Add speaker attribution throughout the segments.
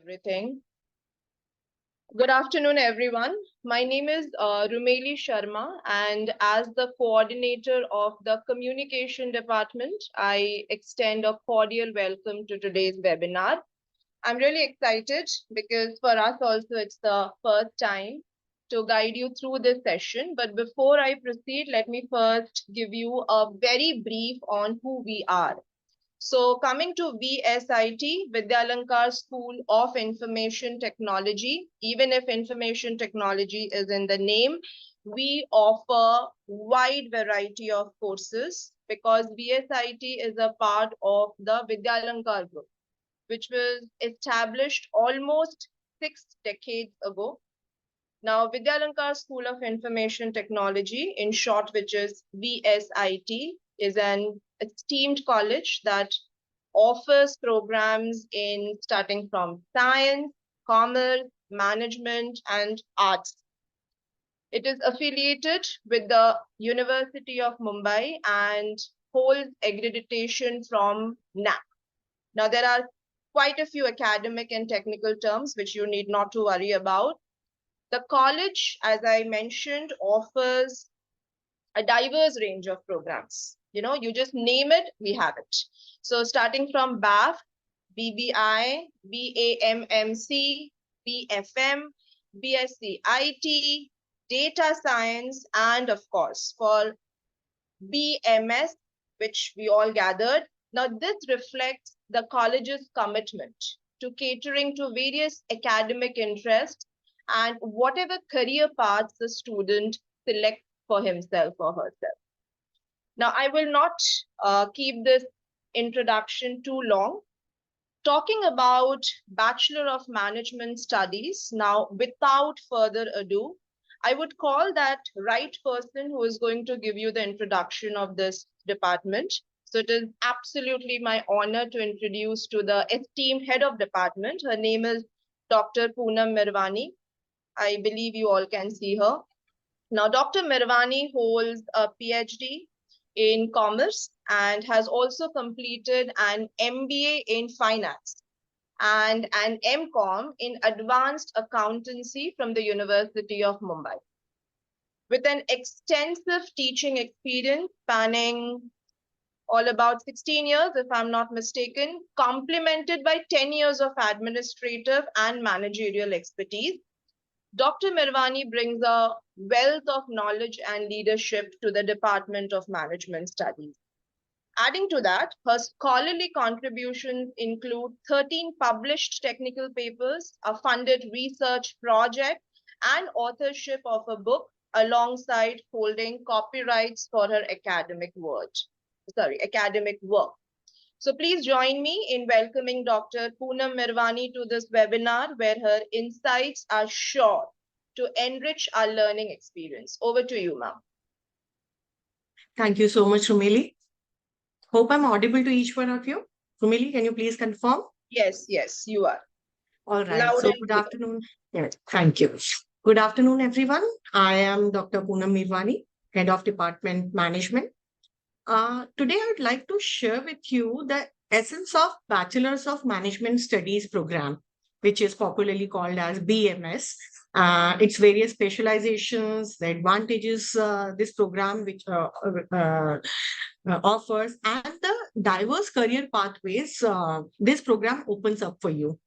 Speaker 1: Everything. Good afternoon, everyone. My name is Rumeli Sharma, and as the coordinator of the communication department, I extend a cordial welcome to today's webinar. I'm really excited because for us also it's the first time to guide you through this session. But before I proceed, let me first give you a very brief on who we are. So coming to VSIT, Vidyalankar School of Information Technology, even if information technology is in the name, we offer wide variety of courses because VSIT is a part of the Vidyalankar group, which was established almost 6 decades ago. Now, Vidyalankar School of Information Technology, in short, which is VSIT, is an esteemed college that offers programs in starting from science, commerce, management, and arts. It is affiliated with the University of Mumbai and holds accreditation from NAC. Now, there are quite a few academic and technical terms which you need not to worry about. The college, as I mentioned, offers a diverse range of programs. You just name it, we have it. So starting from BAF, BBI, BAMMC, BFM, BSc IT, data science, and of course for BMS, which we all gathered. Now this reflects the college's commitment to catering to various academic interests and whatever career paths the student selects for himself or herself. Now, I will not keep this introduction too long. Talking about Bachelor of Management Studies, now without further ado, I would call that right person who is going to give you the introduction of this department. So it is absolutely my honor to introduce to the esteemed head of department. Her name is Dr. Poonam Mirwani. I believe you all can see her. Now, Dr. Mirwani holds a PhD in commerce and has also completed an MBA in finance and an MCOM in advanced accountancy from the University of Mumbai. With an extensive teaching experience spanning all about 16 years, if I'm not mistaken, complemented by 10 years of administrative and managerial expertise, Dr. Mirwani brings a wealth of knowledge and leadership to the Department of Management Studies. Adding to that, her scholarly contributions include 13 published technical papers, a funded research project, and authorship of a book alongside holding copyrights for her academic work. So please join me in welcoming Dr. Poonam Mirwani to this webinar where her insights are sure to enrich our learning experience. Over to you, ma'am.
Speaker 2: Thank you so much, Rumeli. Hope I'm audible to each one of you. Rumeli, can you please confirm?
Speaker 1: Yes, you are.
Speaker 2: All right. So good afternoon. Yeah, thank you. Good afternoon, everyone. I am Dr. Poonam Mirwani, Head of Department Management. Today, I'd like to share with you the essence of Bachelor's of Management Studies program, which is popularly called as BMS. Its various specializations, the advantages this program which offers, and the diverse career pathways this program opens up for you.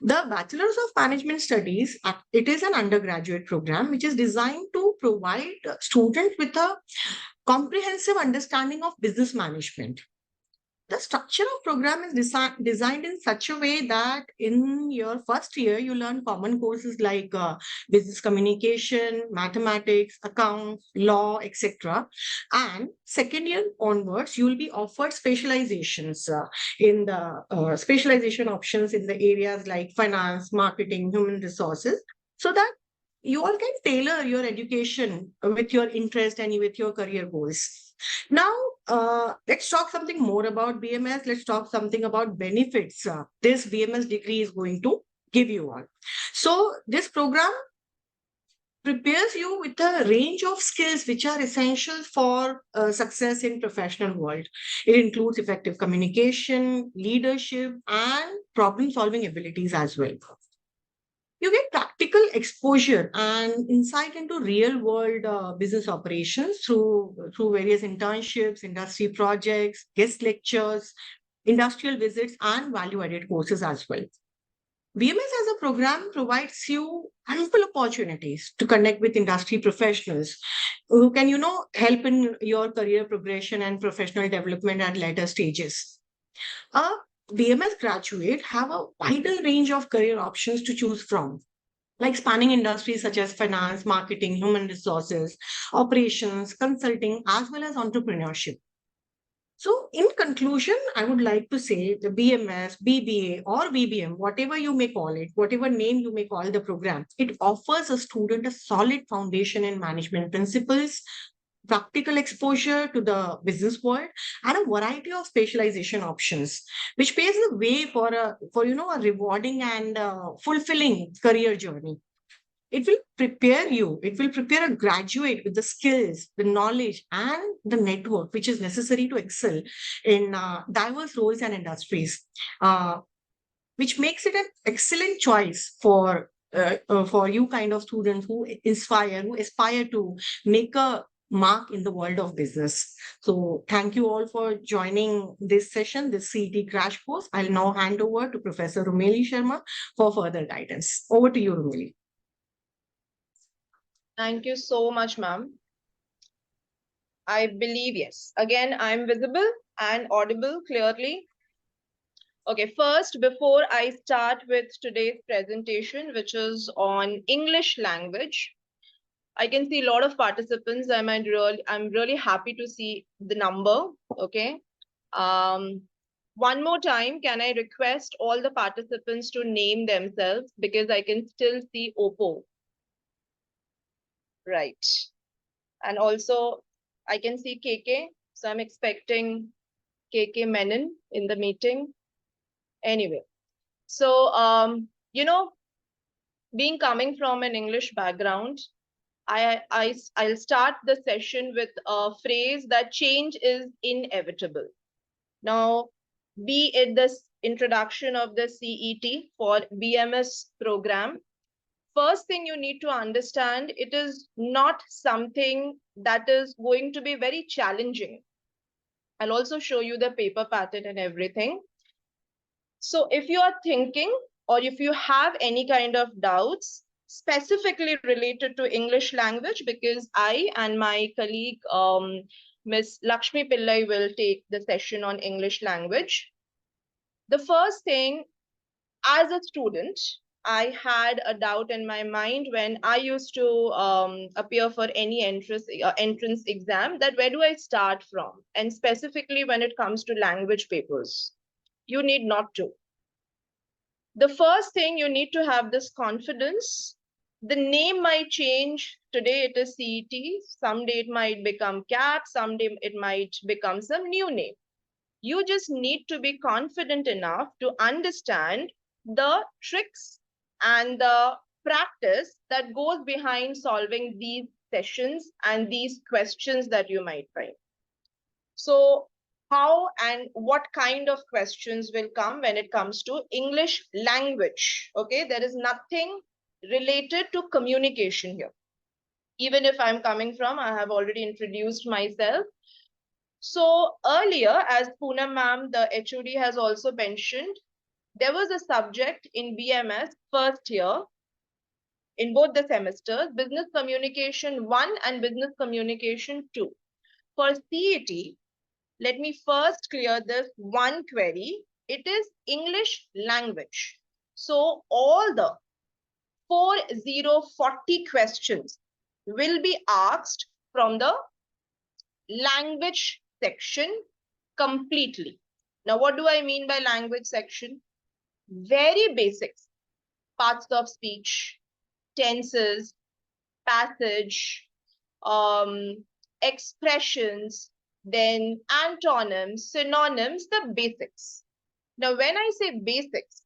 Speaker 2: The Bachelor's of Management Studies, it is an undergraduate program which is designed to provide students with a comprehensive understanding of business management. The structure of program is designed in such a way that in your first year, you learn common courses like business communication, mathematics, accounts, law, etc. And second year onwards, you will be offered specializations in the specialization options in the areas like finance, marketing, human resources, so that you all can tailor your education with your interest and with your career goals. Now, let's talk something more about BMS. Let's talk something about benefits this BMS degree is going to give you all. So this program prepares you with a range of skills which are essential for success in professional world. It includes effective communication, leadership, and problem solving abilities as well. You get practical exposure and insight into real world business operations through various internships, industry projects, guest lectures, industrial visits, and value added courses as well. BMS as a program provides you ample opportunities to connect with industry professionals who can, help in your career progression and professional development at later stages. A BMS graduate have a wider range of career options to choose from, like spanning industries such as finance, marketing, human resources, operations, consulting, as well as entrepreneurship. So, in conclusion, I would like to say the BMS, BBA, or BBM, whatever you may call it, whatever name you may call the program, it offers a student a solid foundation in management principles, practical exposure to the business world, and a variety of specialization options, which paves the way for a rewarding and fulfilling career journey. It will prepare you, it will prepare a graduate with the skills, the knowledge, and the network which is necessary to excel in diverse roles and industries, uh, which makes it an excellent choice for you kind of students who aspire to make a mark in the world of business. So thank you all for joining this session, this CET crash course. I'll now hand over to Professor Rumeli Sharma for further guidance. Over to you, Rumeli.
Speaker 1: Thank you so much, ma'am. I believe, yes. Again, I'm visible and audible clearly. Okay, first, before I start with today's presentation, which is on English language, I can see a lot of participants. I'm really happy to see the number. Okay. One more time, can I request all the participants to name themselves because I can still see Oppo. Right. And also I can see KK. So I'm expecting KK Menon in the meeting. Anyway, so, being coming from an English background, I'll start the session with a phrase that change is inevitable. Now, be it the introduction of the CET for BMS program, first thing you need to understand, it is not something that is going to be very challenging. I'll also show you the paper pattern and everything. So if you are thinking or if you have any kind of doubts specifically related to English language, because I and my colleague, Ms. Lakshmi Pillai, will take the session on English language. The first thing, as a student, I had a doubt in my mind when I used to appear for any entrance exam, that where do I start from? And specifically when it comes to language papers, you need not to. The first thing, you need to have this confidence. The name might change. Today it is CET. Someday it might become CAT. Someday it might become some new name. You just need to be confident enough to understand the tricks and the practice that goes behind solving these sessions and these questions that you might find. So how and what kind of questions will come when it comes to English language? Okay, there is nothing related to communication here. Even if I'm coming from, I have already introduced myself. So earlier, as Poonam ma'am, the HOD has also mentioned, there was a subject in BMS first year in both the semesters, Business Communication 1 and Business Communication 2. For CET, let me first clear this one query. It is English language. So all the 4040 questions will be asked from the language section completely. Now, what do I mean by language section? Very basics, parts of speech, tenses, passage, expressions, then antonyms, synonyms, the basics. Now, when I say basics,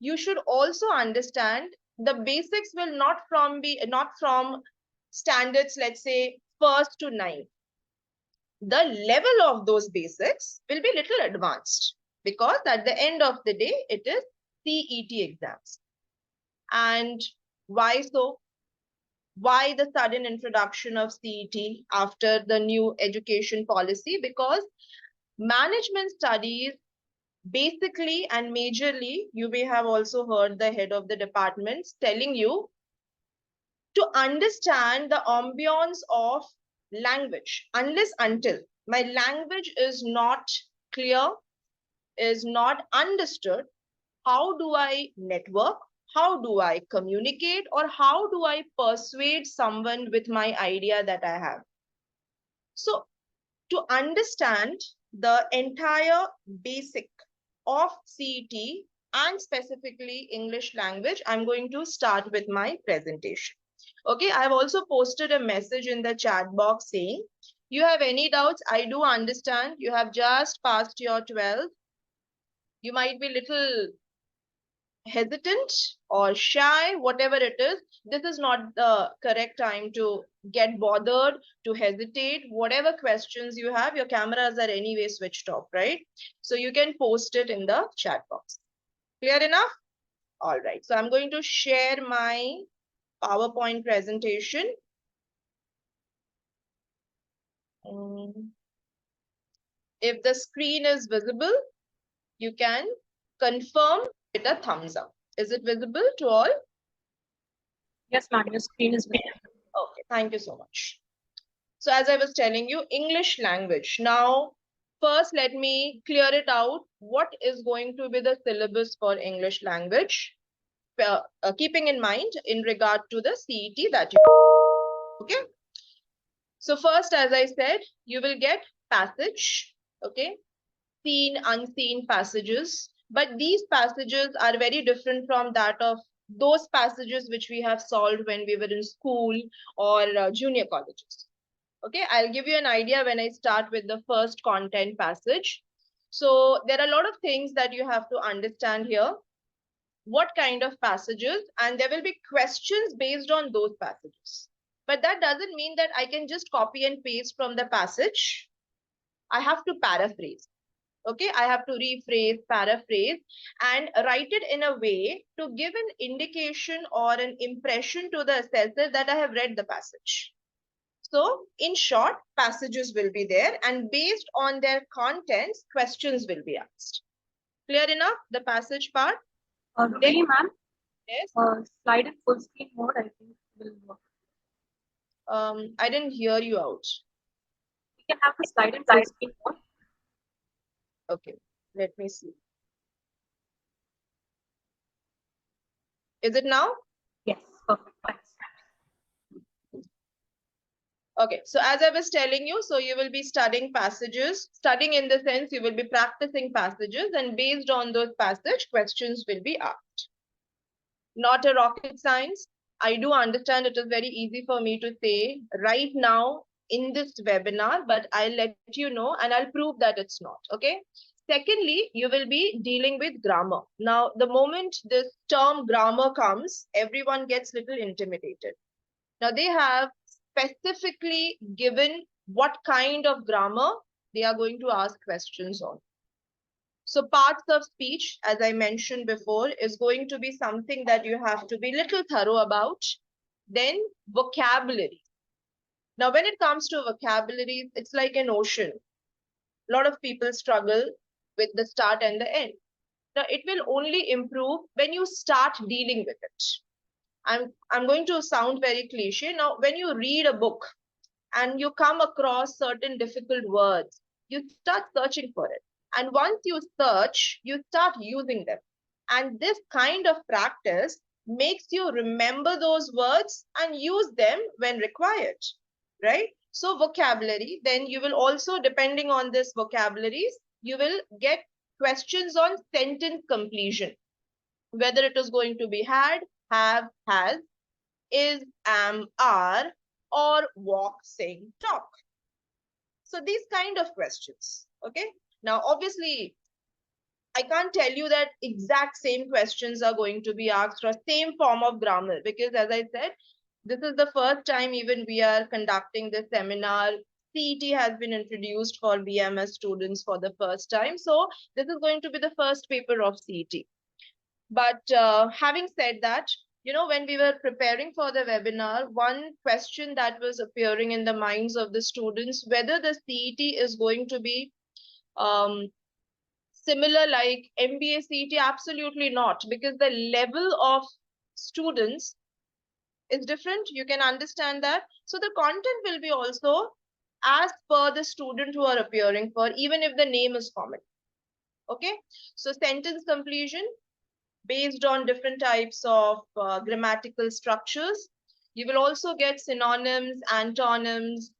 Speaker 1: you should also understand the basics will not from standards, let's say, 1st to 9th. The level of those basics will be little advanced. because at the end of the day, it is CET exams. And why so? Why the sudden introduction of CET after the new education policy? Because management studies basically and majorly, you may have also heard the head of the departments telling you to understand the ambience of language. Unless until my language is not clear, is not understood, how do I network? How do I communicate? Or how do I persuade someone with my idea that I have? So, to understand the entire basic of CET and specifically English language, I'm going to start with my presentation. Okay, I've also posted a message in the chat box saying, you have any doubts? I do understand you have just passed your 12th. You might be little hesitant or shy, whatever it is. This is not the correct time to get bothered, to hesitate. Whatever questions you have, your cameras are anyway switched off, right? So you can post it in the chat box. Clear enough? All right. So I'm going to share my PowerPoint presentation. If the screen is visible, you can confirm with a thumbs up. Is it visible to all?
Speaker 3: Yes, ma'am, your screen is visible.
Speaker 1: Okay, thank you so much. So as I was telling you, English language. Now, first, let me clear it out. What is going to be the syllabus for English language? Keeping in mind in regard to the CET that you, okay? So first, as I said, you will get passage, okay? Seen, unseen passages. But these passages are very different from that of those passages which we have solved when we were in school or junior colleges. Okay, I'll give you an idea when I start with the first content passage. So there are a lot of things that you have to understand here. What kind of passages, and there will be questions based on those passages. But that doesn't mean that I can just copy and paste from the passage. I have to paraphrase. Okay, I have to rephrase, paraphrase, and write it in a way to give an indication or an impression to the assessor that I have read the passage. So, in short, passages will be there, and based on their contents, questions will be asked. Clear enough, the passage part?
Speaker 3: Really, ma'am?
Speaker 1: Yes.
Speaker 3: Slide in full screen mode, I think will work.
Speaker 1: I didn't hear you out.
Speaker 3: You can have the slide in full screen mode.
Speaker 1: Okay, let me see. Is it now?
Speaker 3: Yes, perfect. Thanks.
Speaker 1: Okay, so as I was telling you, so you will be studying passages, studying in the sense you will be practicing passages, and based on those passage, questions will be asked. Not a rocket science. I do understand it is very easy for me to say right now in this webinar, but I'll let you know and I'll prove that it's not, okay? Secondly, you will be dealing with grammar. Now, the moment this term grammar comes, everyone gets little intimidated. Now, they have specifically given what kind of grammar they are going to ask questions on. So parts of speech, as I mentioned before, is going to be something that you have to be little thorough about. Then vocabulary. Now, when it comes to vocabulary, it's like an ocean. A lot of people struggle with the start and the end. Now, it will only improve when you start dealing with it. I'm going to sound very cliche. Now, when you read a book and you come across certain difficult words, you start searching for it. And once you search, you start using them. And this kind of practice makes you remember those words and use them when required, right? So vocabulary, then you will also, depending on this vocabularies, you will get questions on sentence completion, whether it is going to be had, have, has, is, am, are, or walk, sing, talk. So these kind of questions, okay? Now, obviously, I can't tell you that exact same questions are going to be asked or same form of grammar, because as I said, this is the first time even we are conducting this seminar CET has been introduced for BMS students for the first time. So this is going to be the first paper of CET. But having said that, you know, when we were preparing for the webinar, one question that was appearing in the minds of the students, whether the CET is going to be similar like MBA CET, absolutely not, because the level of students is different. You can understand that. So the content will be also as per the student who are appearing for, even if the name is common. Okay, so sentence completion based on different types of grammatical structures. You will also get synonyms, antonyms,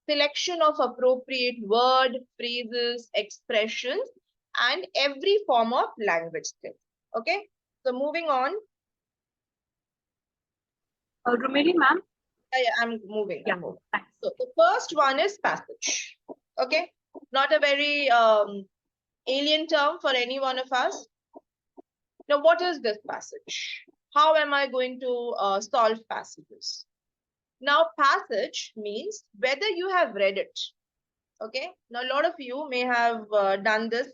Speaker 1: selection of appropriate word, phrases, expressions, and every form of language skill. Okay, so moving on.
Speaker 3: Rumeli ma'am?
Speaker 1: Yeah, I'm moving.
Speaker 3: Yeah,
Speaker 1: I'm moving.
Speaker 3: thanks.
Speaker 1: So the first one is passage. Okay, not a very alien term for any one of us. Now, what is this passage? How am I going to solve passages? Now, passage means whether you have read it. Okay, now a lot of you may have done this.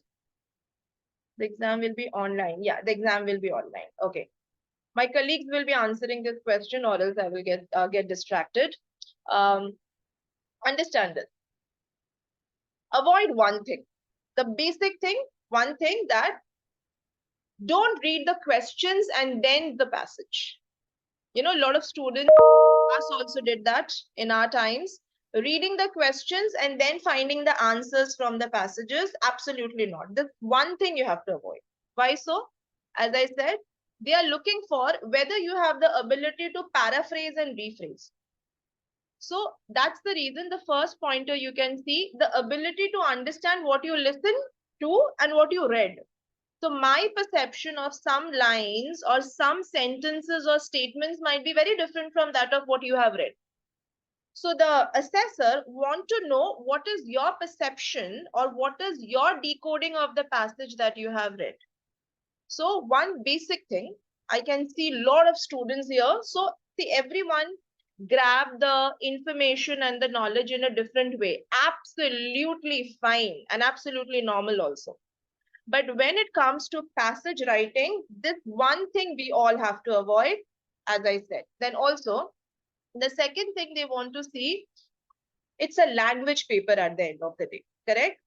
Speaker 1: The exam will be online. Yeah, the exam will be online. Okay. My colleagues will be answering this question, or else I will get distracted. Understand this. Avoid one thing. The basic thing, one thing, that don't read the questions and then the passage. You know, a lot of students, us also did that in our times. Reading the questions and then finding the answers from the passages, absolutely not. This one thing you have to avoid. Why so? As I said, they are looking for whether you have the ability to paraphrase and rephrase. So that's the reason the first pointer you can see the ability to understand what you listen to and what you read. So my perception of some lines or some sentences or statements might be very different from that of what you have read. So the assessor want to know what is your perception or what is your decoding of the passage that you have read. So one basic thing, I can see a lot of students here. So see, everyone grab the information and the knowledge in a different way. Absolutely fine and absolutely normal also. But when it comes to passage writing, this one thing we all have to avoid, as I said. Then also, the second thing they want to see, it's a language paper at the end of the day, correct?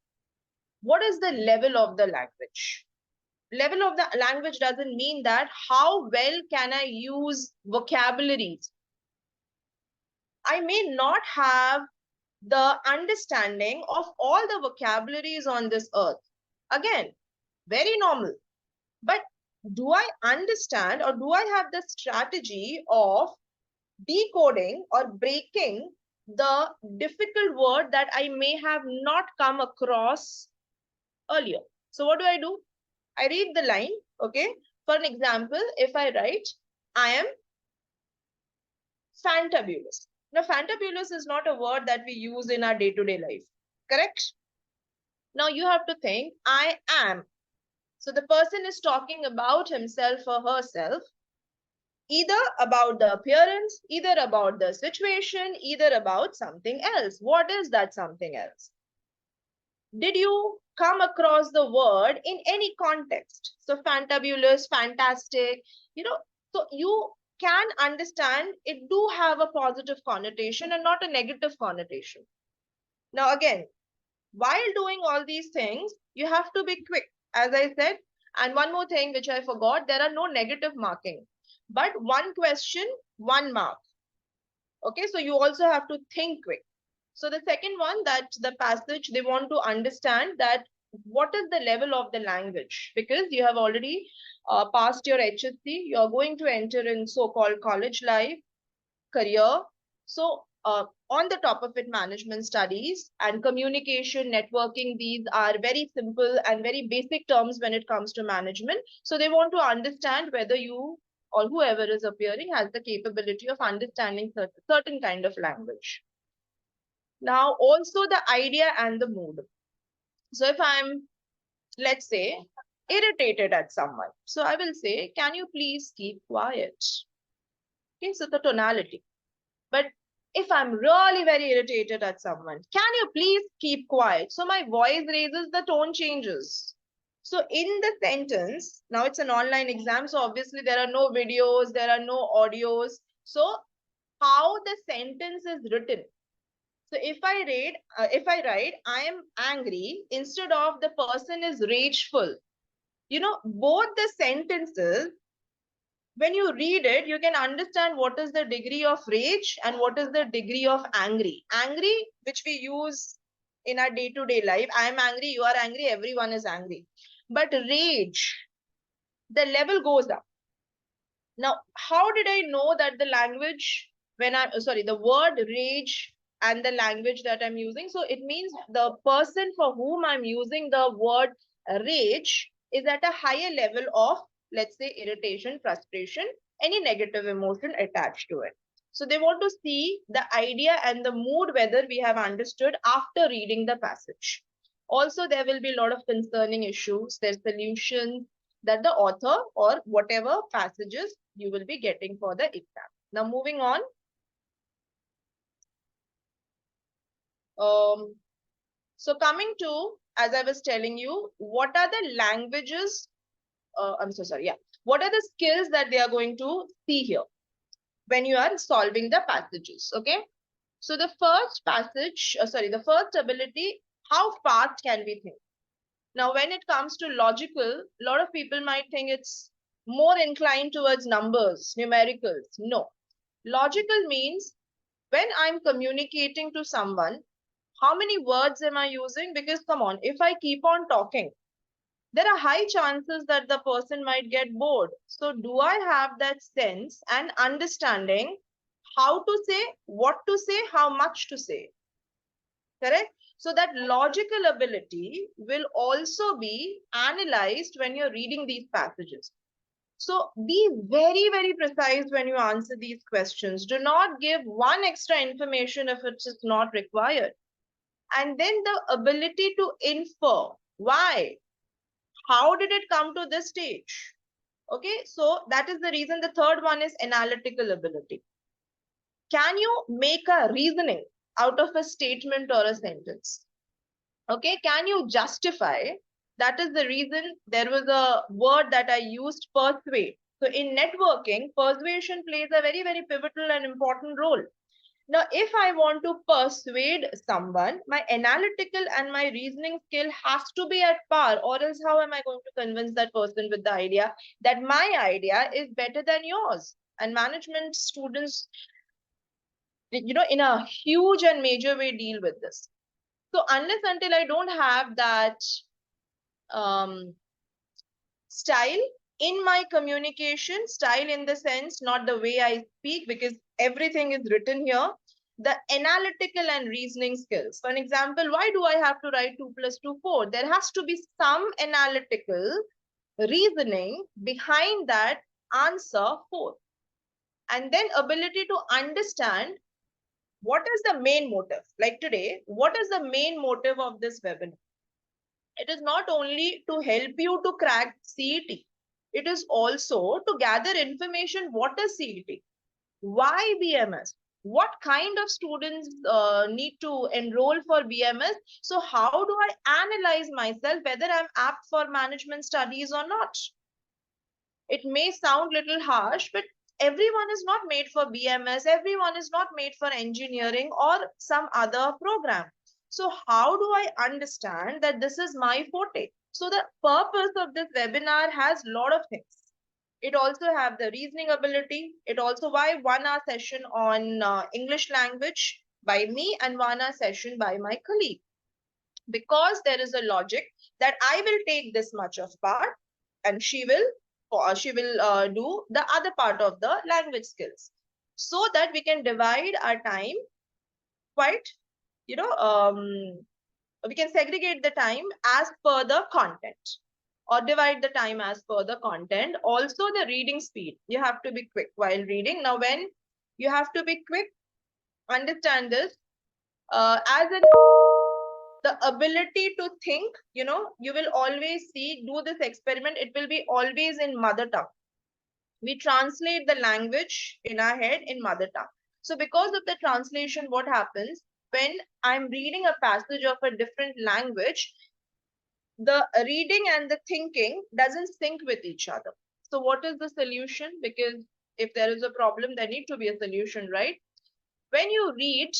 Speaker 1: What is the level of the language? Level of the language doesn't mean that how well can I use vocabularies. I may not have the understanding of all the vocabularies on this earth. Again, very normal. But do I understand or do I have the strategy of decoding or breaking the difficult word that I may have not come across earlier? So what do? I read the line, okay? For an example, if I write, I am fantabulous. Now, fantabulous is not a word that we use in our day-to-day life, correct? Now you have to think, I am. So the person is talking about himself or herself, either about the appearance, either about the situation, either about something else. What is that something else? Did you come across the word in any context? So fantabulous, fantastic, you know, so you can understand it do have a positive connotation and not a negative connotation. Now, again, while doing all these things, you have to be quick, as I said. And one more thing, which I forgot, there are no negative marking, but one question, one mark. Okay, so you also have to think quick. So the second one, that the passage, they want to understand that what is the level of the language, because you have already passed your HSC, you're going to enter in so-called college life, career. So on the top of it, management studies and communication, networking, these are very simple and very basic terms when it comes to management. So they want to understand whether you or whoever is appearing has the capability of understanding certain kind of language. Now, also the idea and the mood. So if I'm, let's say, irritated at someone, so I will say, can you please keep quiet? Okay, so the tonality. But If I'm really very irritated at someone, can you please keep quiet? So my voice raises, the tone changes. So in the sentence, now it's an online exam, so obviously there are no videos, there are no audios. So how the sentence is written. So if I write, I am angry, instead of the person is rageful. Both the sentences, when you read it, you can understand what is the degree of rage and what is the degree of angry. Angry, which we use in our day-to-day life. I am angry, you are angry, everyone is angry. But rage, the level goes up. Now, how did I know that the language, the word rage and the language that I'm using? So it means the person for whom I'm using the word rage is at a higher level of, let's say, irritation, frustration, any negative emotion attached to it. So they want to see the idea and the mood, whether we have understood after reading the passage. Also, there will be a lot of concerning issues, their solutions that the author or whatever passages you will be getting for the exam. Now, moving on. So coming to, as I was telling you, what are the languages? I'm so sorry. Yeah. What are the skills that they are going to see here when you are solving the passages? Okay. So the first passage, the first ability, how fast can we think? Now, when it comes to logical, a lot of people might think it's more inclined towards numbers, numericals. No. Logical means when I'm communicating to someone, how many words am I using? Because come on, if I keep on talking, there are high chances that the person might get bored. So do I have that sense and understanding how to say, what to say, how much to say? Correct? So that logical ability will also be analyzed when you're reading these passages. So be very, very precise when you answer these questions. Do not give one extra information if it is not required. And then the ability to infer. Why? How did it come to this stage? Okay, so that is the reason. The third one is analytical ability. Can you make a reasoning out of a statement or a sentence? Okay, can you justify? That is the reason there was a word that I used, persuade. So in networking, persuasion plays a very, very pivotal and important role. Now, if I want to persuade someone, my analytical and my reasoning skill has to be at par, or else how am I going to convince that person with the idea that my idea is better than yours? And management students, in a huge and major way deal with this. So unless until I don't have that style in my communication, style in the sense, not the way I speak, because everything is written here, the analytical and reasoning skills. For an example, why do I have to write 2 + 2, 4? There has to be some analytical reasoning behind that answer 4. And then ability to understand what is the main motive. Like today, what is the main motive of this webinar? It is not only to help you to crack CET. It is also to gather information. What is CET? Why BMS? What kind of students need to enroll for BMS? So how do I analyze myself whether I'm apt for management studies or not? It may sound little harsh, but everyone is not made for BMS. Everyone is not made for engineering or some other program. So how do I understand that this is my forte? So the purpose of this webinar has a lot of things. It also have the reasoning ability. It also why 1 hour session on English language by me and 1 hour session by my colleague. Because there is a logic that I will take this much of part and she will do the other part of the language skills, so that we can divide our time quite, we can segregate the time as per the content, or divide the time as per the content. Also the reading speed, you have to be quick while reading. Now when you have to be quick, understand this as an the ability to think, you will always see, do this experiment, it will be always in mother tongue. We translate the language in our head in mother tongue. So because of the translation, what happens when I'm reading a passage of a different language, the reading and the thinking doesn't sync with each other. So what is the solution? Because if there is a problem, there need to be a solution, right? When you read,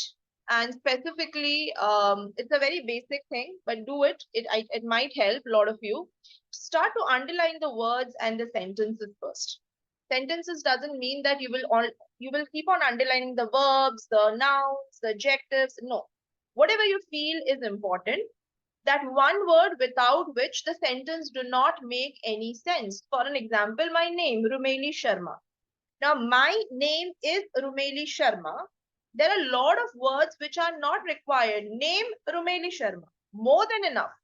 Speaker 1: and specifically, it's a very basic thing, but do it. It might help a lot of you. Start to underline the words and the sentences first. Sentences doesn't mean that you will keep on underlining the verbs, the nouns, the adjectives. No, whatever you feel is important. That one word without which the sentence do not make any sense. For an example, my name, Rumeli Sharma. Now, my name is Rumeli Sharma. There are a lot of words which are not required. Name Rumeli Sharma. More than enough.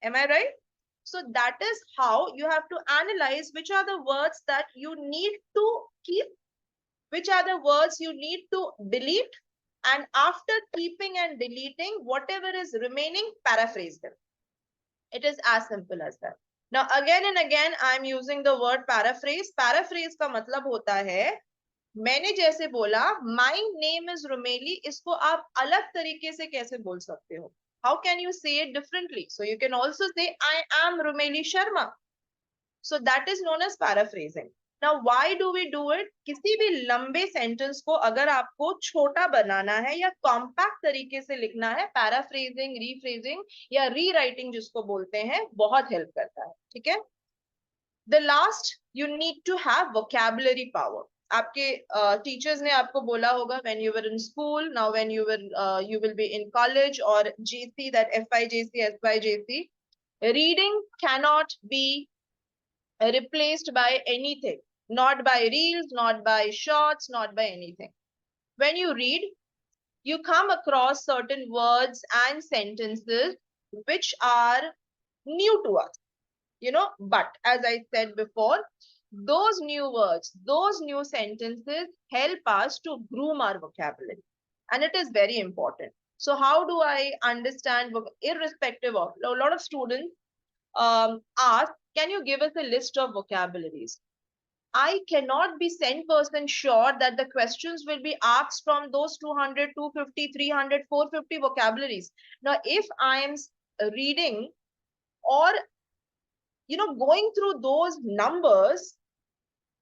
Speaker 1: Am I right? So that is how you have to analyze which are the words that you need to keep, which are the words you need to delete, and after keeping and deleting, whatever is remaining, paraphrase them. It is as simple as that. Now, again and again, I am using the word paraphrase. Paraphrase का मतलब होता है, मैंने जैसे बोला, my name is Rumeli, इसको आप अलग तरीके से कैसे बोल सकते हो? How can you say it differently? So you can also say, I am Rumeli Sharma. So that is known as paraphrasing. Now, why do we do it? किसी भी लंबे सेंटेंस को अगर आपको छोटा बनाना है या कॉम्पैक्ट तरीके से लिखना है, पैराफ्रेजिंग, रीफ्रेजिंग या रीराइटिंग जिसको बोलते हैं, बहुत हेल्प करता है. ठीक है? The last, you need to have vocabulary power. आपके टीचर्स ने आपको बोला होगा when you were in school, now when you will be in college or GC, that FIJC, SYJC, reading cannot be replaced by anything, not by reels, not by shorts, not by anything. When you read, you come across certain words and sentences which are new to us, but as I said before, those new words, those new sentences help us to groom our vocabulary, and it is very important. So how do I understand, irrespective of, a lot of students ask, can you give us a list of vocabularies? I cannot be 100% sure that the questions will be asked from those 200, 250, 300, 450 vocabularies. Now, if I am reading or, going through those numbers,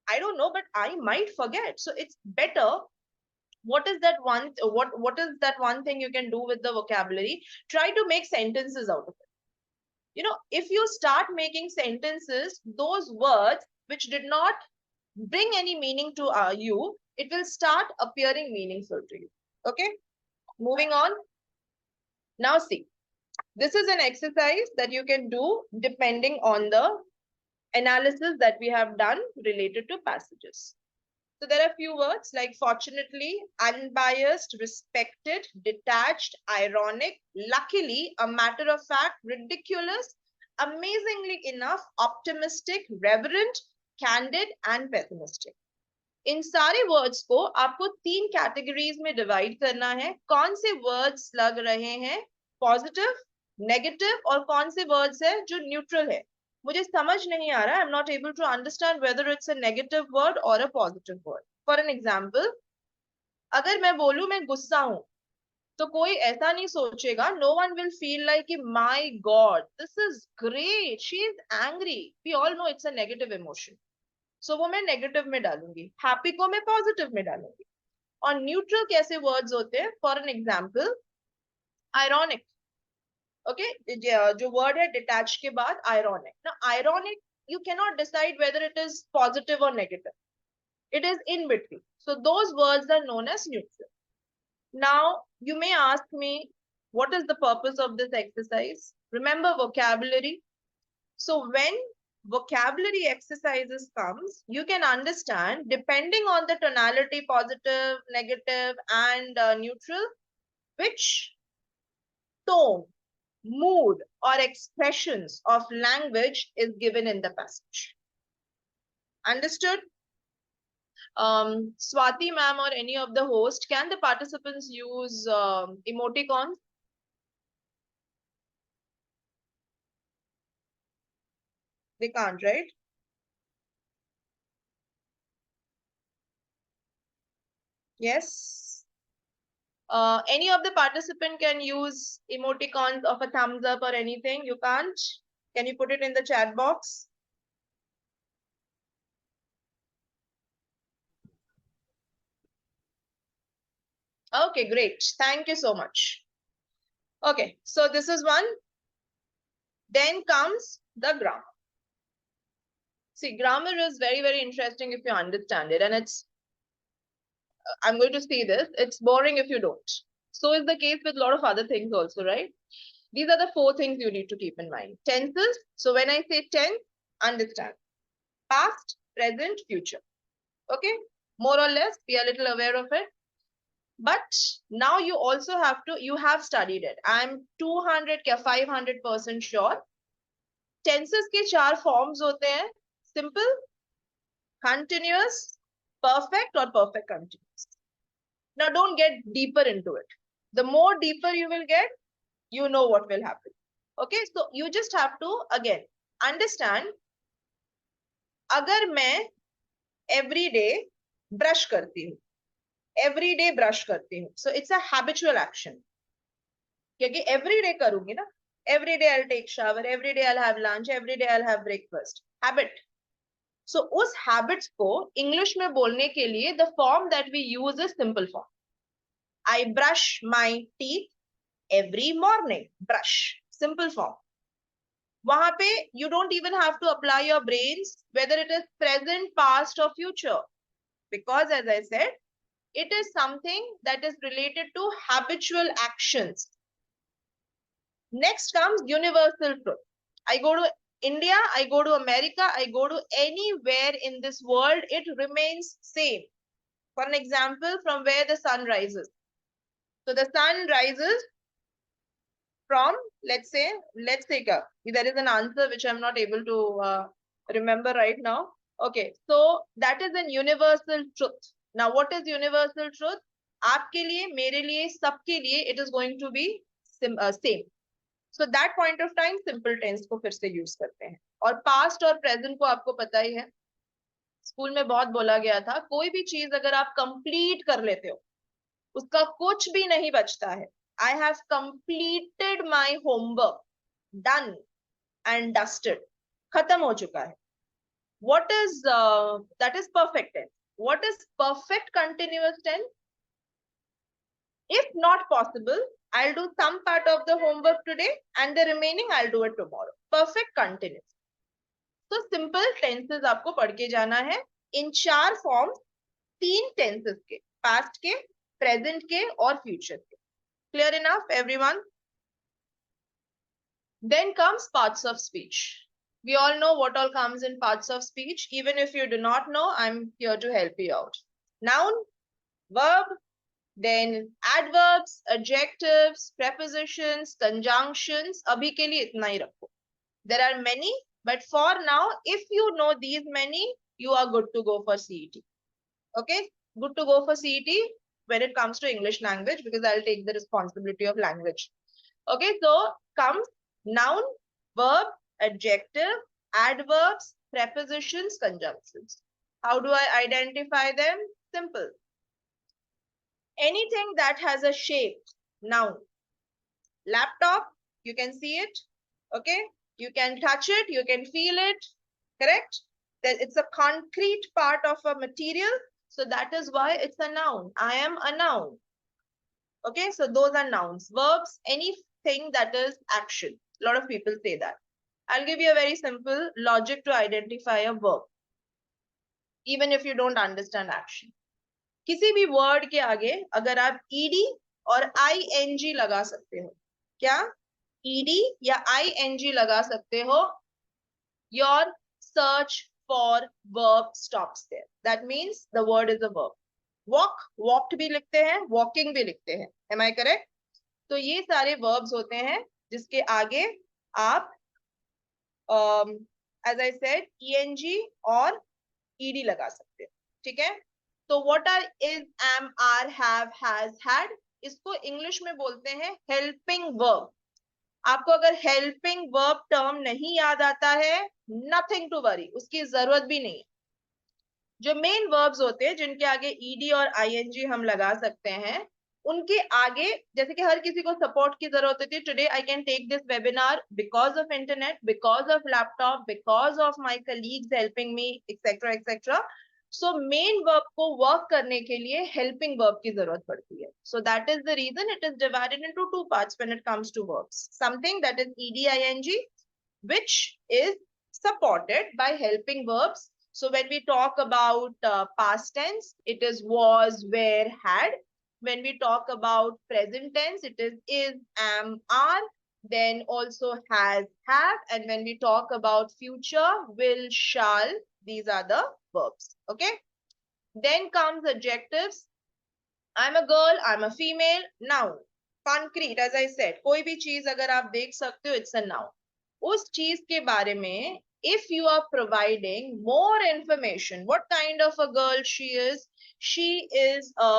Speaker 1: I don't know, but I might forget. So it's better. What is that one thing you can do with the vocabulary? Try to make sentences out of it. If you start making sentences, those words which did not bring any meaning to you, it will start appearing meaningful to you. Okay, moving on. Now see, this is an exercise that you can do depending on the analysis that we have done related to passages. So there are a few words like fortunately, unbiased, respected, detached, ironic, luckily, a matter of fact, ridiculous, amazingly enough, optimistic, reverent, candid and pessimistic. इन सारे words को आपको 3 categories में divide करना है. कौन से words लग रहे हैं पॉजिटिव, नेगेटिव और कौन से वर्ड्स है जो न्यूट्रल है. मुझे समझ नहीं आ रहा, I am not able to understand whether it's a negative word और a positive word. For an example, अगर मैं बोलूं मैं गुस्सा हूं, तो कोई ऐसा नहीं सोचेगा, no one will feel like my god this is great, she is angry. We all know it's a negative emotion. So वो मैं नेगेटिव में डालूंगी, हैप्पी को मैं पॉजिटिव में डालूंगी. और न्यूट्रल कैसे वर्ड्स होते हैं? For an example, ironic. Okay, जो वर्ड है डिटैच के बाद आयरॉनिक. ना ironic, you cannot decide whether it is positive or negative. It is in between. So those words are known as neutral. Now, you may ask me, what is the purpose of this exercise? Remember vocabulary. So when vocabulary exercises comes, you can understand, depending on the tonality, positive, negative, and neutral, which tone, mood, or expressions of language is given in the passage. Understood? Swati ma'am or any of the host, can the participants use emoticons? They can't, right? Yes. Any of the participant can use emoticons of a thumbs up or anything. You can't? Can you put it in the chat box? Okay, great. Thank you so much. Okay, so this is one. Then comes the grammar. See, grammar is very, very interesting if you understand it. And it's, I'm going to say this, it's boring if you don't. So is the case with a lot of other things also, right? These are the 4 things you need to keep in mind. Tenses. So when I say tense, understand. Past, present, future. Okay? More or less, be a little aware of it. But now you also have to, you have studied it. I'm 200 या 500% sure. Tenses के 4 forms होते हैं. Simple, continuous, perfect or perfect continuous. Now don't get deeper into it. The more deeper you will get, you know what will happen. Okay, so you just have to again understand. अगर मैं every day brush करती हूँ, every day brush करती हूँ, so it's a habitual action. क्योंकि every day करूंगी ना, every day I'll take shower, every day I'll have lunch, every day I'll have breakfast. Habit. So उस habits को English में बोलने के लिए the form that we use is simple form. I brush my teeth every morning. Brush. Simple form. वहां पे you don't even have to apply your brains whether it is present, past or future, because as I said, it is something that is related to habitual actions. Next comes universal truth. I go to India, I go to America, I go to anywhere in this world, it remains same. For an example, from where the sun rises. So the sun rises from, let's say, let's take up. There is an answer which I'm not able to remember right now. Okay, so that is a universal truth. Now, what is universal truth? आपके लिए, मेरे लिए, सबके लिए, it is going to be same. So that point of time, simple tense को फिर से use करते हैं. और past और present को आपको पता ही है. स्कूल में बहुत बोला गया था, कोई भी चीज अगर आप complete कर लेते हो, उसका कुछ भी नहीं बचता है. I have completed my homework, done and dusted. खत्म हो चुका है. What is that is perfect tense. What is perfect continuous tense? If not possible, I'll do some part of the homework today and the remaining I'll do it tomorrow. Perfect continuous. So simple tenses आपको पढ़ के जाना है. In 4 forms, 3 tenses के, past के, present के और future के. Clear enough, everyone? Then comes parts of speech. We all know what all comes in parts of speech. Even if you do not know, I'm here to help you out. Noun, verb, then adverbs, adjectives, prepositions, conjunctions. Abhi ke liye itna hi rakho. There are many, but for now, if you know these many, you are good to go for CET. Okay, good to go for CET when it comes to English language, because I'll take the responsibility of language. Okay, so comes noun, verb, adjective, adverbs, prepositions, conjunctions. How do I identify them? Simple. Anything that has a shape, noun. Laptop, you can see it. Okay, you can touch it, you can feel it. Correct? That it's a concrete part of a material. So that is why it's a noun. I am a noun. Okay, so those are nouns. Verbs, anything that is action. A lot of people say that. I'll give you a very simple logic to identify a verb, even if you don't understand action. किसी भी word के आगे अगर आप ed और ing लगा सकते हो, क्या? ed या ing लगा सकते हो, your search for verb stops there. That means the word is a verb. Walk, walked भी लिखते हैं, walking भी लिखते हैं. Am I correct? तो ये सारे verbs होते हैं जिसके आगे आप as I said eng और ed लगा सकते हो. ठीक है? तो what are is, am, are, have, has, had, इसको इंग्लिश में बोलते हैं helping verb. आपको अगर helping verb term नहीं याद आता है, nothing to worry, उसकी जरूरत भी नहीं. जो मेन verbs होते हैं जिनके आगे ed और ing हम लगा सकते हैं, उनके आगे, जैसे कि हर किसी को सपोर्ट की जरूरत होती है, today I can take this webinar because of internet, because of laptop, because of my colleagues helping me, etcetera etcetera. So main verb को वर्क करने के लिए हेल्पिंग वर्ब की जरूरत पड़ती है. So that is the reason it is divided into two parts when it comes to verbs. Something that is ed ing, which is supported by helping verbs. So when we talk about past tense, it is was, were, had. When we talk about present tense, it is, am, are. Then also has, have. And when we talk about future, will, shall. These are the verbs. Okay. Then comes adjectives. I'm a girl, I'm a female. Noun. Concrete, as I said. कोई भी चीज अगर आप देख सकते हो, it's a noun. उस चीज के बारे में if you are providing more information, what kind of a girl she is a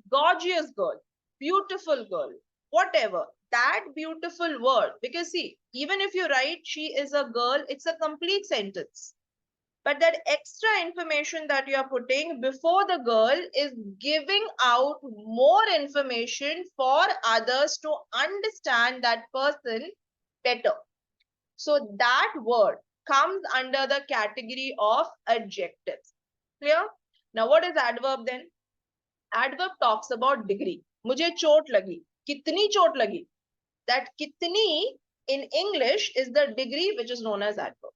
Speaker 1: gorgeous girl, beautiful girl, whatever, that beautiful word, because see, even if you write she is a girl, it's a complete sentence, but that extra information that you are putting before the girl is giving out more information for others to understand that person better. So that word comes under the category of adjectives. Clear? Now what is adverb then? Adverb talks about degree. मुझे चोट लगी. कितनी चोट लगी? That कितनी in English is the degree which is known as adverb.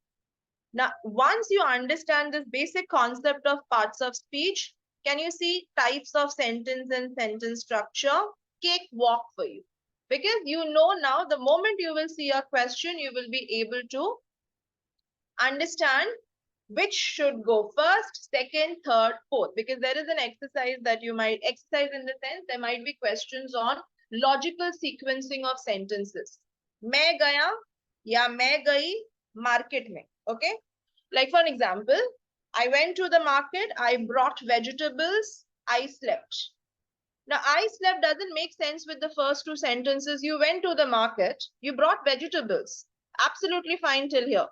Speaker 1: Now, once you understand this basic concept of parts of speech, can you see types of sentence and sentence structure? Cake walk for you. Because you know now, the moment you will see a question, you will be able to understand which should go first, second, third, fourth. Because there is an exercise that you might exercise in the sense, there might be questions on logical sequencing of sentences. मैं गया या मैं गई market में. Okay. Like for an example, I went to the market, I brought vegetables, I slept. Now, I slept doesn't make sense with the first two sentences. You went to the market, you brought vegetables. Absolutely fine till here.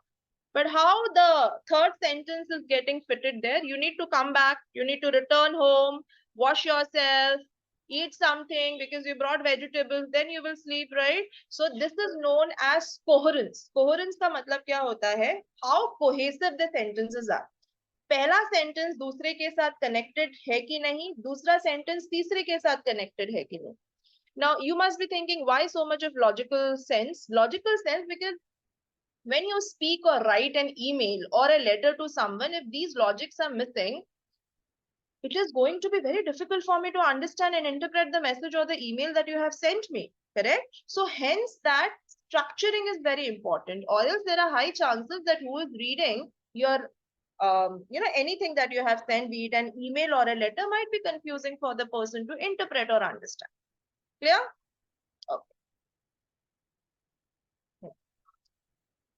Speaker 1: But how the third sentence is getting fitted there, you need to come back, you need to return home, wash yourself, eat something because you brought vegetables, then you will sleep, right? So this is known as coherence. Coherence का मतलब क्या होता है? How cohesive the sentences are. पहला sentence दूसरे के साथ connected है कि नहीं, दूसरा सेंटेंस तीसरे के साथ कनेक्टेड है कि नहीं. Now you must be thinking, why so much of logical sense? Logical sense because when you speak or write an email or a letter to someone, if these logics are missing, it is going to be very difficult for me to understand and interpret the message or the email that you have sent me, correct? So hence that structuring is very important, or else there are high chances that who is reading your anything that you have sent, be it an email or a letter, might be confusing for the person to interpret or understand. Clear? Okay.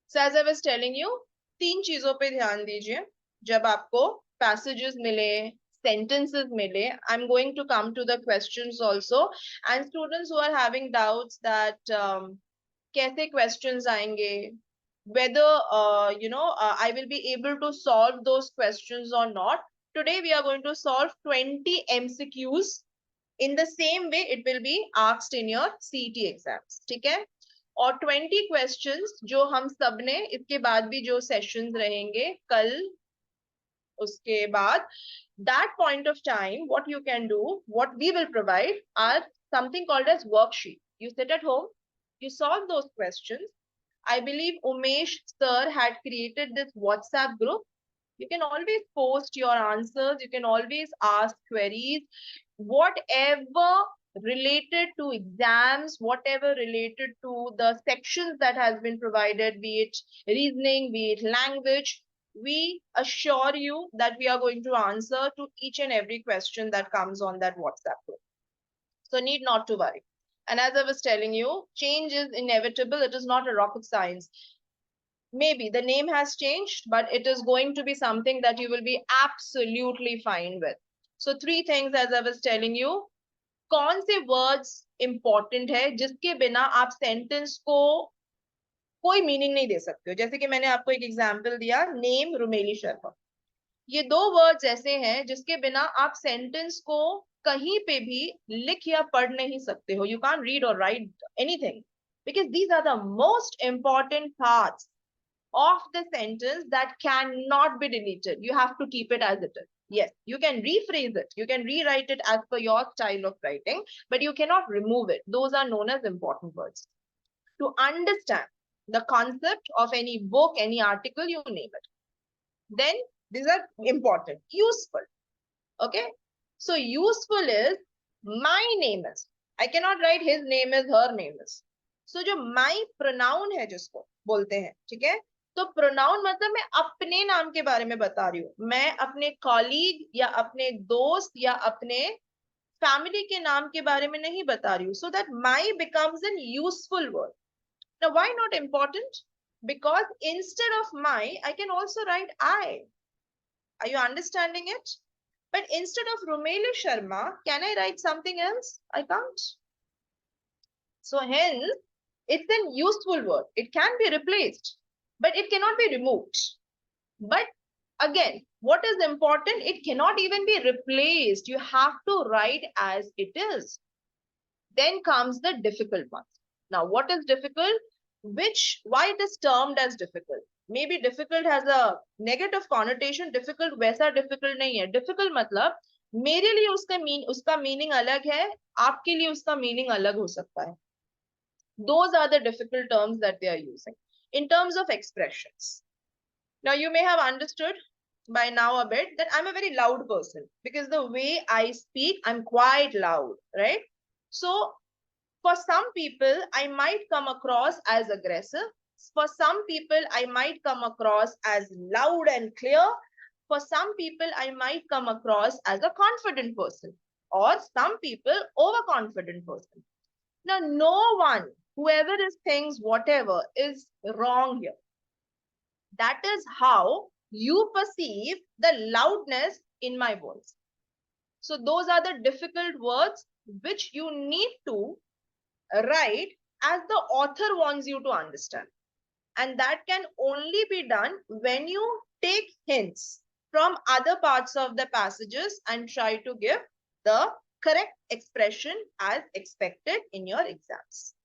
Speaker 1: So as I was telling you, तीन चीजों पे ध्यान दीजिए जब आपको passages मिले, sentences मिले. I'm going to come to the questions also, and students who are having doubts that कैसे questions आएंगे, whether I will be able to solve those questions or not. Today we are going to solve 20 MCQs. In the same way it will be asked in your CET exams. ठीक है? और 20 questions जो हम सब ने इसके बाद भी जो sessions रहेंगे कल उसके बाद, that point of time what you can do, what we will provide are something called as worksheet. You sit at home, you solve those questions. I believe Umesh sir had created this WhatsApp group. You can always post your answers. You can always ask queries, whatever related to exams, whatever related to the sections that has been provided, be it reasoning, be it language. We assure you that we are going to answer to each and every question that comes on that WhatsApp group. So need not to worry. And as I was telling you, change is inevitable. It is not a rocket science. Maybe the name has changed, but it is going to be something that you will be absolutely fine with. So three things, as I was telling you, कौन से words important है जिसके बिना आप sentence को कोई meaning नहीं दे सकते हो. जैसे कि मैंने आपको एक एग्जांपल दिया, नेम रुमेली शर्मा. ये दो वर्ड्स ऐसे हैं जिसके बिना आप सेंटेंस को कहीं पे भी लिख या पढ़ नहीं सकते हो. You can't read or write anything because these are the most important parts of the sentence that cannot be deleted. You have to keep it as it is. Yes, you can rephrase it. You can rewrite it as per your style of writing, but you cannot remove it. Those are known as important words. To understand the concept of any book, any article, you name it. Then these are important, useful. Okay. So useful is my name is. I cannot write his name is, her name is. So जो my pronoun है जिसको बोलते हैं, ठीक है? तो pronoun मतलब मैं अपने नाम के बारे में बता रही हूँ. मैं अपने कॉलीग या अपने दोस्त या अपने फैमिली के नाम के बारे में नहीं बता रही हूँ. So that my becomes an useful word. Now why not important? Because instead of my, I can also write I. Are you understanding it? But instead of Rumeli Sharma, can I write something else? I can't. So hence, it's an useful word. It can be replaced, but it cannot be removed. But again, what is important? It cannot even be replaced. You have to write as it is. Then comes the difficult one. Now, what is difficult? Why it is termed as difficult? Maybe difficult has a negative connotation. Difficult वैसा difficult नहीं है. Difficult मतलब मेरे लिए उसका meaning अलग है, आपके लिए उसका meaning अलग हो सकता है. Those are the difficult terms that they are using in terms of expressions. Now you may have understood by now a bit that I'm a very loud person because the way I speak, I'm quite loud, right? So for some people, I might come across as aggressive. For some people, I might come across as loud and clear. For some people, I might come across as a confident person, or some people, overconfident person. Now, no one, whoever is thinks whatever, is wrong here. That is how you perceive the loudness in my voice. So those are the difficult words which you need to write as the author wants you to understand. And that can only be done when you take hints from other parts of the passages and try to give the correct expression as expected in your exams.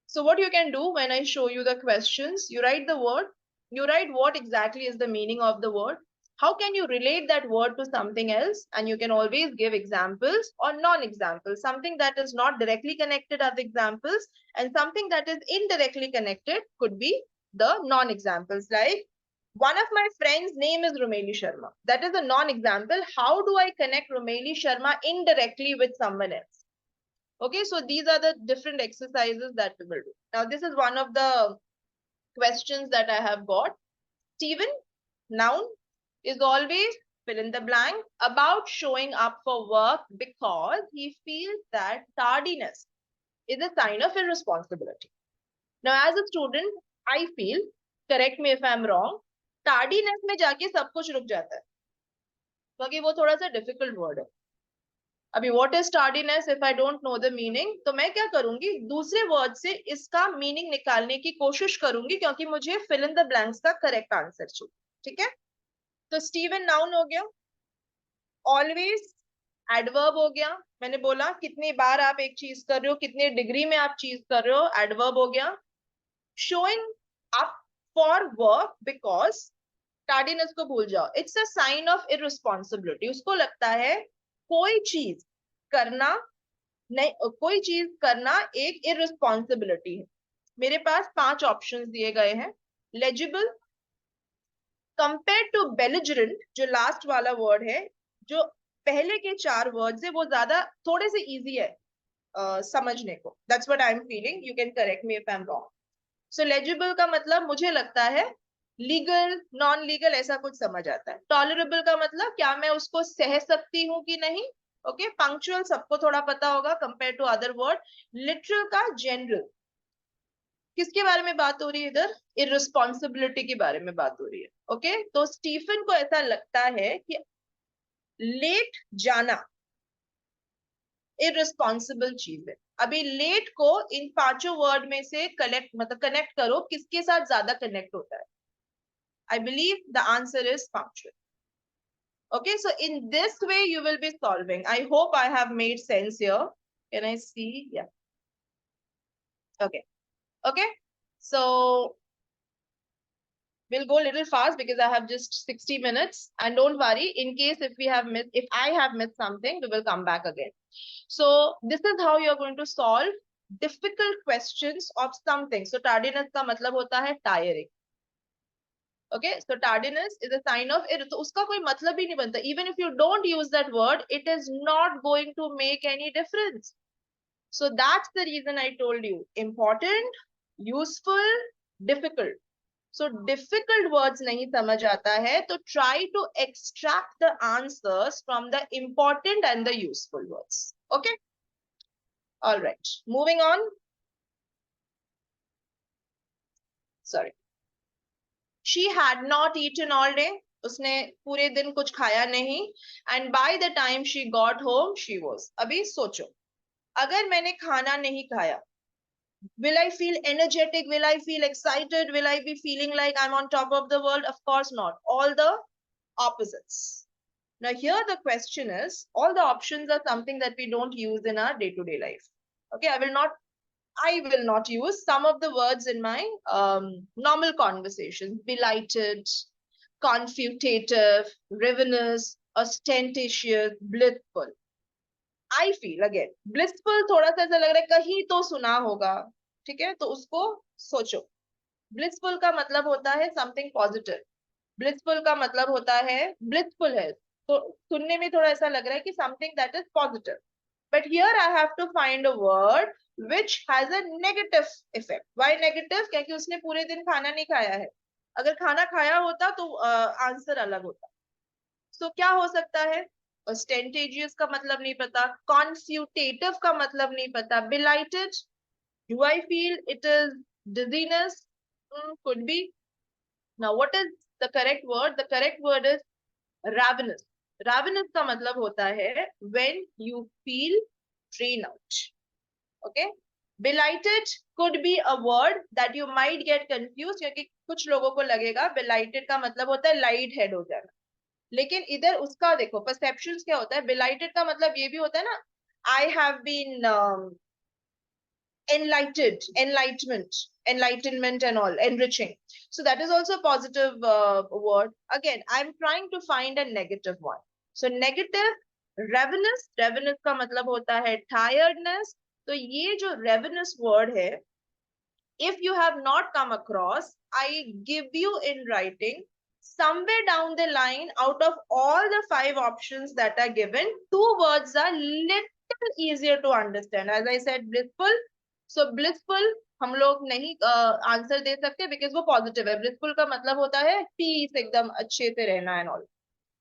Speaker 1: So what you can do when I show you the questions, you write the word, you write what exactly is the meaning of the word. How can you relate that word to something else? And you can always give examples or non-examples, something that is not directly connected as examples, and something that is indirectly connected could be the non-examples. Like one of my friends' name is Rumeli Sharma. That is a non-example. How do I connect Rumeli Sharma indirectly with someone else? Okay, so these are the different exercises that we will do. Now, this is one of the questions that I have got. Stephen, noun, is always fill in the blank about showing up for work because he feels that tardiness is a sign of irresponsibility. Now, as a student, I feel, correct me if I'm wrong, tardiness में जाके सब कुछ रुक जाता है क्योंकि वो थोड़ा सा difficult word है. अभी what is tardiness if I don't know the meaning? तो मैं क्या करूंगी, दूसरे word से इसका meaning निकालने की कोशिश करूंगी क्योंकि मुझे fill in the blanks का correct answer चाहिए. ठीक है? तो Steven noun हो गया. Always adverb हो गया. मैंने बोला कितनी बार आप एक चीज कर रहे हो, कितने डिग्री में आप चीज कर रहे हो, adverb हो गया. Showing up for work because tardiness को भूल जाओ. It's a sign of irresponsibility. उसको लगता है कोई चीज करना नहीं, कोई चीज करना एक irresponsibility है. मेरे पास 5 ऑप्शंस दिए गए हैं. Legible, compared to belligerent, जो लास्ट वाला वर्ड है, जो पहले के 4 वर्ड्स है वो ज्यादा थोड़े से इजी है समझने को. That's what I'm feeling. You can correct me if I'm wrong. So legible का मतलब मुझे लगता है लीगल, नॉन लीगल ऐसा कुछ समझ आता है. टॉलरेबल का मतलब क्या मैं उसको सह सकती हूँ कि नहीं. ओके, पंक्चुअल सबको थोड़ा पता होगा compare to other word. Literal का जनरल. किसके बारे में बात हो रही है इधर? इररिस्पॉन्सिबिलिटी के बारे में बात हो रही है. ओके, तो स्टीफन को ऐसा लगता है कि लेट जाना इररिस्पॉन्सिबल चीज है. अभी लेट को इन 5 वर्ड में से कनेक्ट करो, किसके साथ ज्यादा कनेक्ट होता है? I believe the answer is punctual. Okay, so in this way you will be solving. I hope I have made sense here. Can I see? Yeah. Okay. Okay. So we'll go a little fast because I have just 60 minutes. And don't worry, in case if I have missed something, we will come back again. So this is how you're going to solve difficult questions of something. So tardiness का मतलब होता है tiring. Okay, so tardiness is a sign of it. तो उसका कोई मतलब ही नहीं बनता. Even if you don't use that word, it is not going to make any difference. So that's the reason I told you. Important, useful, difficult. So difficult words नहीं समझ आता है, तो try to extract the answers from the important and the useful words. Okay. All right. Moving on. Sorry. She had not eaten all day. उसने पूरे दिन कुछ खाया नहीं. And by the time she got home, she was. अभी सोचो. अगर मैंने खाना नहीं खाया, will I feel energetic? Will I feel excited? Will I be feeling like I'm on top of the world? Of course not. All the opposites. Now here the question is, all the options are something that we don't use in our day-to-day life. Okay, I will not use some of the words in my normal conversations. Belighted, confutative, ravenous, ostentatious, blissful. I feel again, blissful थोड़ा सा ऐसा लग रहा है कहीं तो सुना होगा. ठीक है, तो उसको सोचो. Blissful का मतलब होता है something positive. Blissful का मतलब होता है blissful है. तो सुनने में थोड़ा ऐसा लग रहा है कि something that is positive. But here I have to find a word which has a negative effect. Why negative? क्योंकि उसने पूरे दिन खाना नहीं खाया है. अगर खाना खाया होता तो आंसर अलग होता. So क्या हो सकता है? Ostentatious का मतलब नहीं पता. Confutative का मतलब नहीं पता. Belighted. Do I feel it is dizziness? Could be. Now what is the correct word? The correct word is ravenous. Ravenous का मतलब होता है when you feel drained out. Okay. Belighted could be a word that you might get confused क्योंकि कुछ लोगों को लगेगा belighted का मतलब होता है light head हो जाना. लेकिन इधर उसका देखो perceptions क्या होता है. Belighted का मतलब ये भी होता है ना, I have been enlightenment and all, enriching. So that is also a positive word. Again, I'm trying to find a negative one. So negative, ravenous का मतलब होता है tiredness. तो ये जो ravenous word है, if you have not come across, I give you in writing somewhere down the line, out of all the 5 options that are given, 2 words are little easier to understand. As I said, blissful. So blissful हम लोग नहीं answer दे सकते because वो positive है. blissful का मतलब होता है पीस, एकदम अच्छे से रहना and all.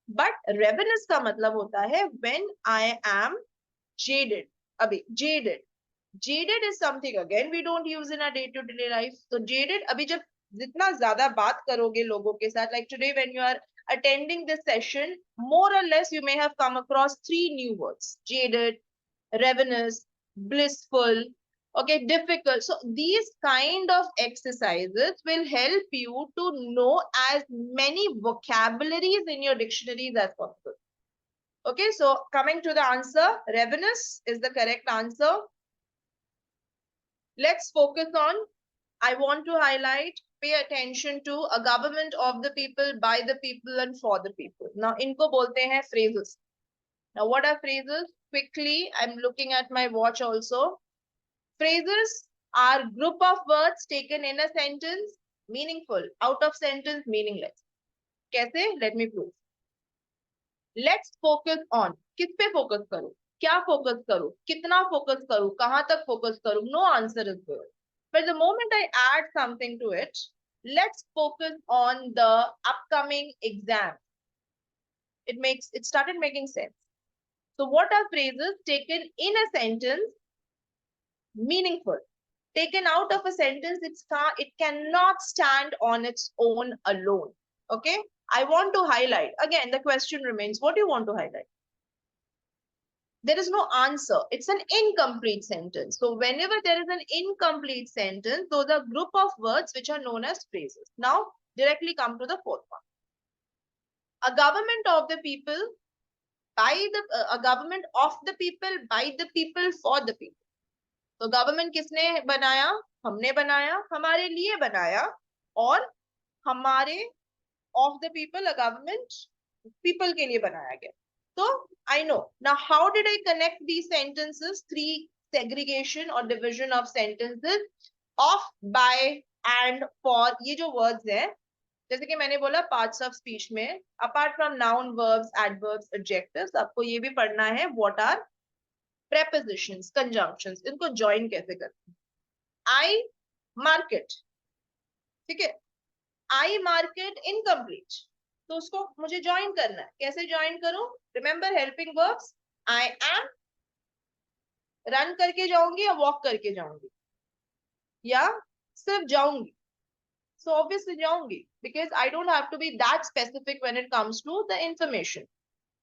Speaker 1: But ravenous का मतलब होता है when I am jaded. अभी jaded is something again we don't use in our day-to-day life. So jaded, अभी जब जितना ज्यादा बात करोगे लोगों के साथ, like today when you are attending this session, more or less you may have come across 3 new words: jaded, ravenous, blissful. Okay, difficult. So these kind of exercises will help you to know as many vocabularies in your dictionaries as possible. Okay, so coming to the answer, ravenous is the correct answer. Let's focus on, I want to highlight, pay attention to a government of the people, by the people and for the people. Now, इनको बोलते हैं phrases. Now, what are phrases? Quickly, I'm looking at my watch also. Phrases are group of words taken in a sentence, meaningful, out of sentence, meaningless. कैसे? Let me prove. Let's focus on. किस पे focus करूं? क्या focus करूं? कितना focus करूं? कहां तक focus करूं? No answer is there. But the moment I add something to it, let's focus on the upcoming exam. It started making sense. So what are phrases taken in a sentence? Meaningful. Taken out of a sentence, it cannot stand on its own alone. Okay. I want to highlight. Again, the question remains, what do you want to highlight? There is no answer. It's an incomplete sentence. So whenever there is an incomplete sentence, those are group of words which are known as phrases. Now, directly come to the fourth one. A government of the people, a government of the people, by the people, for the people. तो government किसने बनाया? हमने बनाया, हमारे लिए बनाया, और हमारे of the people, a government people के लिए बनाया गया. So I know. Now how did I connect these sentences? Three segregation or division of sentences: of, by, and, for. ये जो words है, जैसे कि मैंने बोला parts of speech में, apart from noun, verbs, adverbs, adjectives, आपको ये भी पढ़ना है what are prepositions, conjunctions, इनको join कैसे करते हैं. I market, ठीक है. I market incomplete, तो उसको मुझे ज्वाइन करना है. कैसे ज्वाइन करूं? Remember helping verbs. I am, run करके जाऊंगी या वॉक करके जाऊंगी, या सिर्फ जाऊंगी? सो ऑब्वियसली जाऊंगी, because I don't have to be that specific when it comes to the information.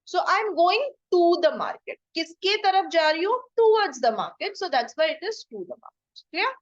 Speaker 1: So I am going to the market. किसके तरफ जा रही हूँ? Towards the market. So that's why it is to the market. Clear?